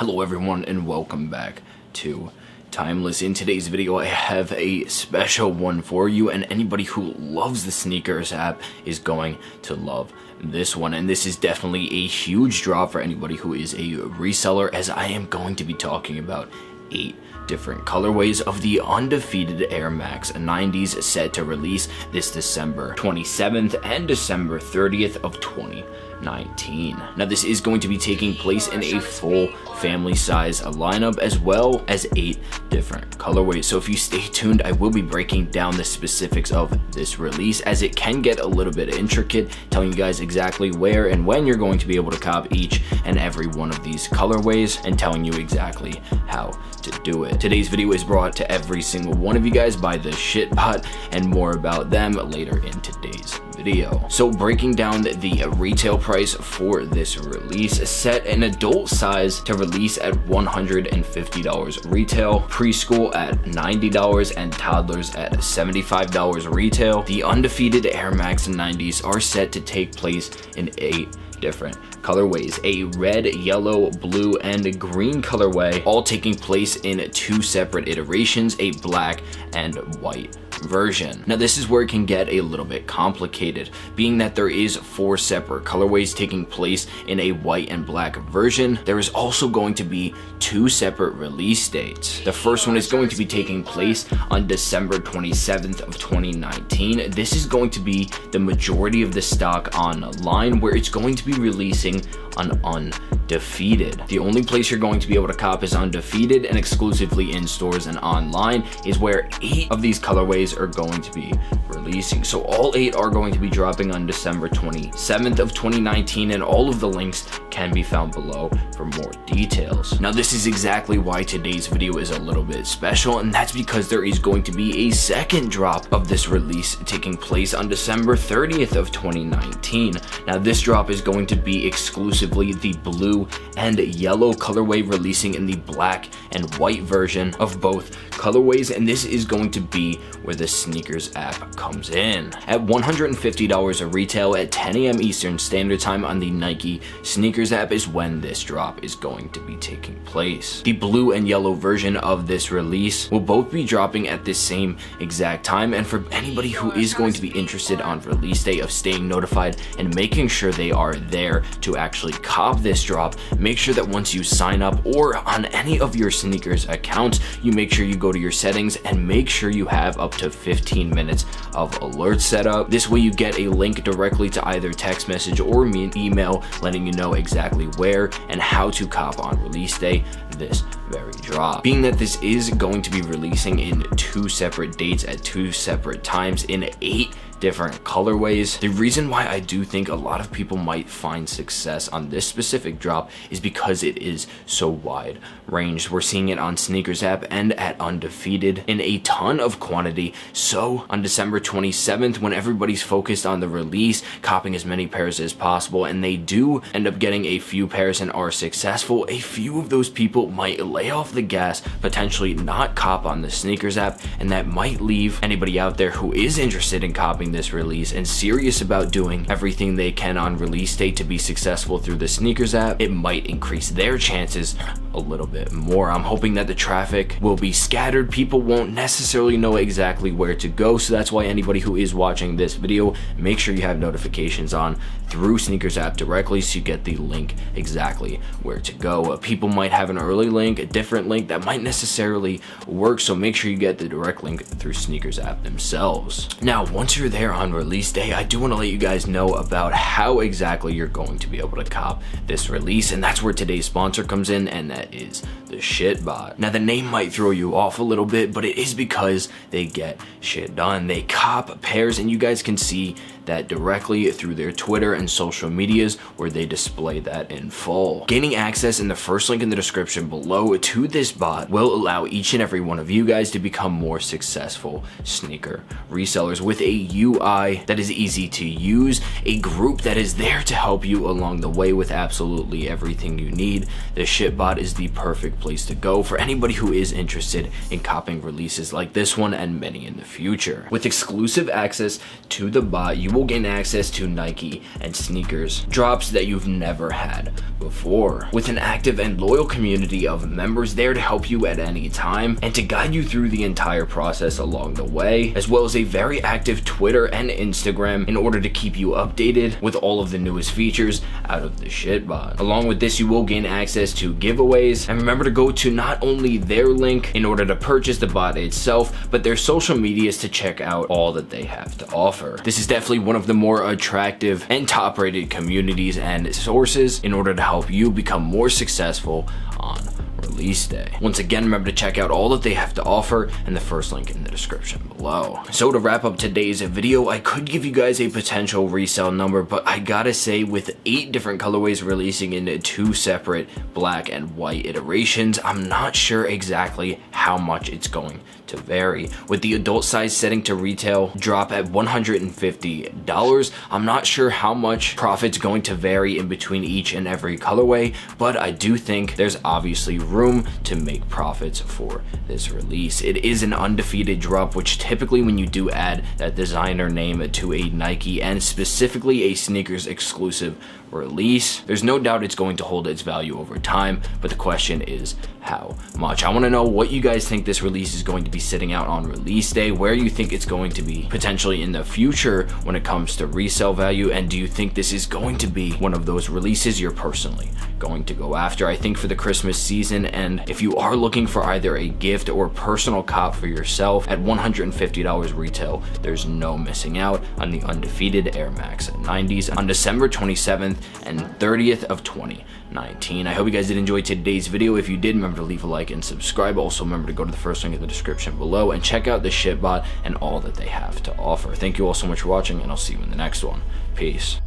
Hello everyone and welcome back to Timeless. In today's video I have a special one for you, and anybody who loves the SNKRS app is going to love this one. And this is definitely a huge drop for anybody who is a reseller, as I am going to be talking about 8 different colorways of the undefeated Air Max 90s set to release this December 27th and December 30th of 2019. Now this is going to be taking place in a full family size lineup, as well as 8 different colorways. So if you stay tuned, I will be breaking down the specifics of this release, as it can get a little bit intricate, telling you guys exactly where and when you're going to be able to cop each and every one of these colorways, and telling you exactly how to do it. Today's video is brought to every single one of you guys by the Shitbot, and more about them later in today's video. So breaking down the retail price for this release, set an adult size to release at $150 retail, preschool at $90, and toddlers at $75 retail. The undefeated Air Max 90s are set to take place in 8 different colorways: a red, yellow, blue, and green colorway, all taking place in 2 separate iterations, a black and white version. Now this is where it can get a little bit complicated, being that there is 4 separate colorways taking place in a white and black version. There is also going to be 2 separate release dates. The first one is going to be taking place on December 27th of 2019. This is going to be the majority of the stock online, where it's going to be releasing on Undefeated. The only place you're going to be able to cop is Undefeated, and exclusively in stores and online is where 8 of these colorways are going to be releasing. So all 8 are going to be dropping on December 27th of 2019, and all of the links can be found below for more details. Now this is exactly why today's video is a little bit special, and that's because there is going to be a second drop of this release taking place on December 30th of 2019. Now this drop is going to be exclusively the blue and yellow colorway, releasing in the black and white version of both colorways, and this is going to be where the SNKRS app comes in. At $150 a retail at 10 a.m. Eastern Standard Time on the Nike SNKRS app is when this drop is going to be taking place. The blue and yellow version of this release will both be dropping at the same exact time, and for anybody who is going to be interested on release day of staying notified and making sure they are there to actually cop this drop, make sure that once you sign up or on any of your SNKRS accounts, you make sure you go to your settings and make sure you have up to 15 minutes of alerts set up. This way you get a link directly to either text message or email letting you know exactly where and how to cop on release day this very drop. Being that this is going to be releasing in 2 separate dates at 2 separate times in 8 different colorways, the reason why I do think a lot of people might find success on this specific drop is because it is so wide ranged. We're seeing it on SNKRS app and at Undefeated in a ton of quantity. So on December 27th, when everybody's focused on the release, copping as many pairs as possible, and they do end up getting a few pairs and are successful, a few of those people might lay off the gas, potentially not cop on the SNKRS app, and that might leave anybody out there who is interested in copping this release and serious about doing everything they can on release day to be successful through the SNKRS app. It might increase their chances a little bit more. I'm hoping that the traffic will be scattered. People won't necessarily know exactly where to go, so that's why anybody who is watching this video, make sure you have notifications on through SNKRS app directly, so you get the link exactly where to go. People might have an early link, a different link that might necessarily work, so make sure you get the direct link through SNKRS app themselves. Now once you're there on release day, I do want to let you guys know about how exactly you're going to be able to cop this release, and that's where today's sponsor comes in, and that is the Shitbot. Now the name might throw you off a little bit, but it is because they get shit done. They cop pairs, and you guys can see that directly through their Twitter and social medias, where they display that in full. Gaining access in the first link in the description below to this bot will allow each and every one of you guys to become more successful sneaker resellers with a UI that is easy to use, a group that is there to help you along the way with absolutely everything you need. The Shitbot is the perfect place to go for anybody who is interested in copying releases like this one and many in the future. With exclusive access to the bot, you you will gain access to Nike and sneakers drops that you've never had before, with an active and loyal community of members there to help you at any time and to guide you through the entire process along the way, as well as a very active Twitter and Instagram in order to keep you updated with all of the newest features out of the shitbot. Along with this, you will gain access to giveaways, and remember to go to not only their link in order to purchase the bot itself, but their social medias to check out all that they have to offer. This is definitely one of the more attractive and top rated communities and sources in order to help you become more successful on release day. Once again, remember to check out all that they have to offer in the first link in the description below. So to wrap up today's video, I could give you guys a potential resale number, but I gotta say, with 8 different colorways releasing in 2 separate black and white iterations, I'm not sure exactly how much it's going to vary. With the adult size setting to retail drop at $150, I'm not sure how much profit's going to vary in between each and every colorway, but I do think there's obviously room to make profits for this release. It is an undefeated drop, which typically when you do add that designer name to a Nike and specifically a sneakers exclusive release, there's no doubt it's going to hold its value over time, but the question is how much. I want to know what you guys think this release is going to be sitting out on release day, where you think it's going to be potentially in the future when it comes to resale value, and do you think this is going to be one of those releases you're personally going to go after? I think for the Christmas season, and if you are looking for either a gift or personal cop for yourself at $150 retail, there's no missing out on the undefeated Air Max 90s on December 27th and 30th of 2019. I hope you guys did enjoy today's video. If you did, remember to leave a like and subscribe. Also remember to go to the first link in the description below and check out the shitbot and all that they have to offer. Thank you all so much for watching, and I'll see you in the next one. Peace.